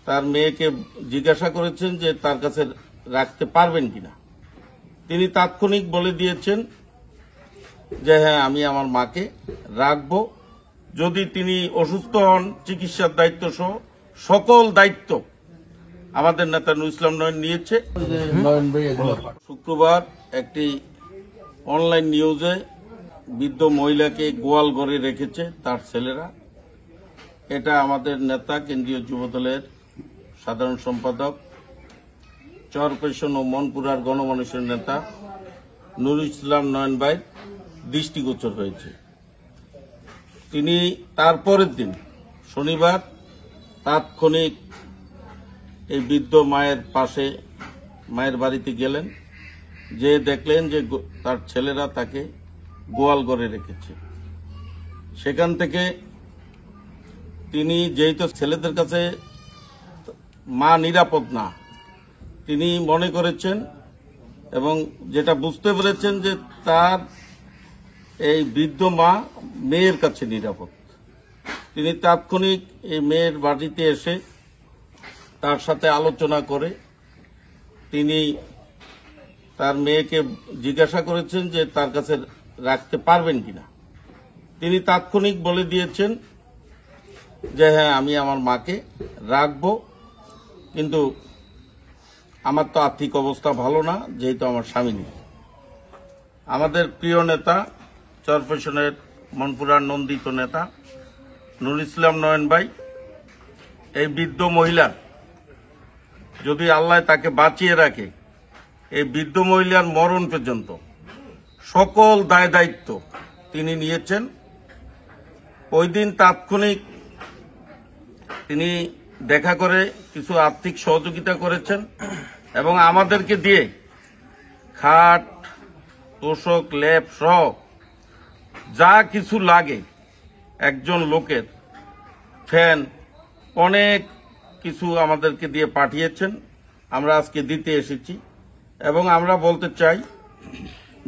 তার মেয়েকে জিজ্ঞাসা করেছেন যে তার কাছে রাখতে পারবেন কিনা। তিনি তাৎক্ষণিক বলে দিয়েছেন যে হ্যাঁ, আমি আমার মাকে রাখব, যদি তিনি অসুস্থ হন চিকিৎসার দায়িত্ব সহ সকল দায়িত্ব আমাদের নেতা নুরুল ইসলাম নয়ন নিয়েছে। শুক্রবার একটি অনলাইন নিউজে বৃদ্ধ মহিলাকে গোয়াল ঘরে রেখেছে তার ছেলেরা। এটা আমাদের নেতা কেন্দ্রীয় যুবদলের সাধারণ সম্পাদক চরপেশন ও মনপুরার গণমানুষের নেতা নুরুল ইসলাম নয়ন ভাই দৃষ্টিগোচর হয়েছে। তিনি তারপরের দিন শনিবার তাৎক্ষণিক এই বৃদ্ধ মায়ের পাশে মায়ের বাড়িতে গেলেন, যে দেখলেন যে তার ছেলেরা তাকে গোয়াল ঘরে রেখেছে। সেখান থেকে তিনি যেহেতু ছেলেদের কাছে মা নিরাপদ না, তিনি মনে করেছেন এবং যেটা বুঝতে পেরেছেন যে তার এই বৃদ্ধ মা মেয়ের কাছে নিরাপদ। তিনি তাৎক্ষণিক এই মেয়ের বাড়িতে এসে তার সাথে আলোচনা করে তিনি তার মেয়েকে জিজ্ঞাসা করেছেন যে তার কাছে রাখতে পারবেন কিনা। তিনি তাৎক্ষণিক বলে দিয়েছেন যে হ্যাঁ, আমি আমার মাকে রাখব, কিন্তু আমার তো আর্থিক অবস্থা ভালো না, যেহেতু আমার স্বামী নেই। আমাদের প্রিয় নেতা চরপেশনের মনপুরার নন্দিত নেতা নুরুল ইসলাম নয়ন ভাই এই বৃদ্ধ মহিলা, যদি আল্লাহ তাকে বাঁচিয়ে রাখে, এই বৃদ্ধ মহিলার মরণ পর্যন্ত সকল দায় দায়িত্ব তিনি নিয়েছেন। ওই দিন তাৎক্ষণিক তিনি দেখা করে কিছু আর্থিক সহযোগিতা করেছেন এবং আমাদেরকে দিয়ে খাট, তোষক, লেপ সহ যা কিছু লাগে একজন লোকের, ফ্যান, অনেক কিছু আমাদেরকে দিয়ে পাঠিয়েছেন। আমরা আজকে দিতে এসেছি এবং আমরা বলতে চাই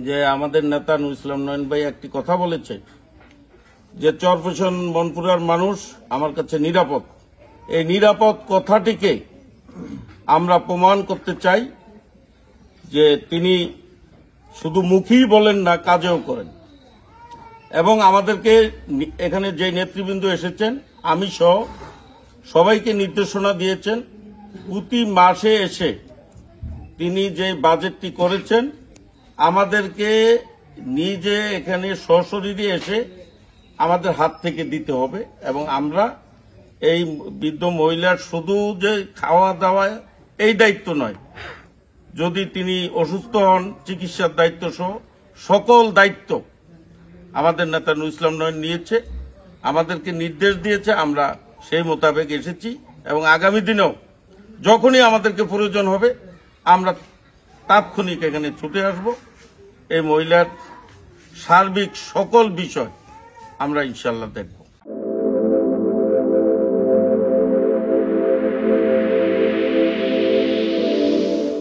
যে আমাদের নেতা নুরুল ইসলাম নয়ন ভাই একটি কথা বলেছে যে চরপেশন মনপুরার মানুষ আমার কাছে নিরাপদ। এই নিরাপদ কথাটিকে আমরা প্রমাণ করতে চাই যে তিনি শুধু মুখেই বলেন না, কাজেও করেন। এবং আমাদেরকে এখানে যে নেতৃবৃন্দ এসেছেন, আমি সহ সবাইকে নির্দেশনা দিয়েছেন প্রতি মাসে এসে তিনি যে বাজেটটি করেছেন আমাদেরকে নিজে এখানে সশরীরে এসে আমাদের হাত থেকে দিতে হবে। এবং আমরা এই বৃদ্ধ মহিলার শুধু যে খাওয়া দাওয়া এই দায়িত্ব নয়, যদি তিনি অসুস্থ হন চিকিৎসার দায়িত্ব সহ সকল দায়িত্ব আমাদের নেতা নুরুল ইসলাম নয়ন নিয়েছে, আমাদেরকে নির্দেশ দিয়েছে। আমরা সেই মোতাবেক এসেছি এবং আগামী দিনেও যখনই আমাদেরকে প্রয়োজন হবে আমরা তাৎক্ষণিক এখানে ছুটে আসব। এই মহিলার সার্বিক সকল বিষয় আমরা ইনশাল্লাহ দেখব।